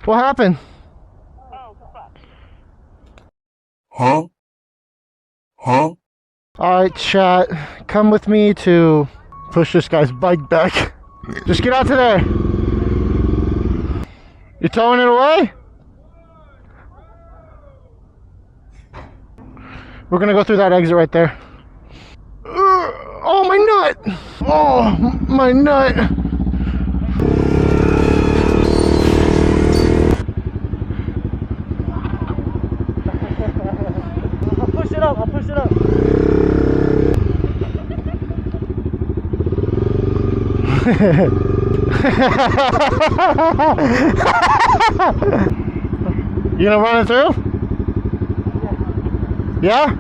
What happened? Huh? Huh? Alright, chat. Come with me to push this guy's bike back. Just get out to there. You towing it away? We're gonna go through that exit right there. Oh, my nut! Oh, my nut! I'll push it up, I'll push it up. You gonna run it through? Yeah?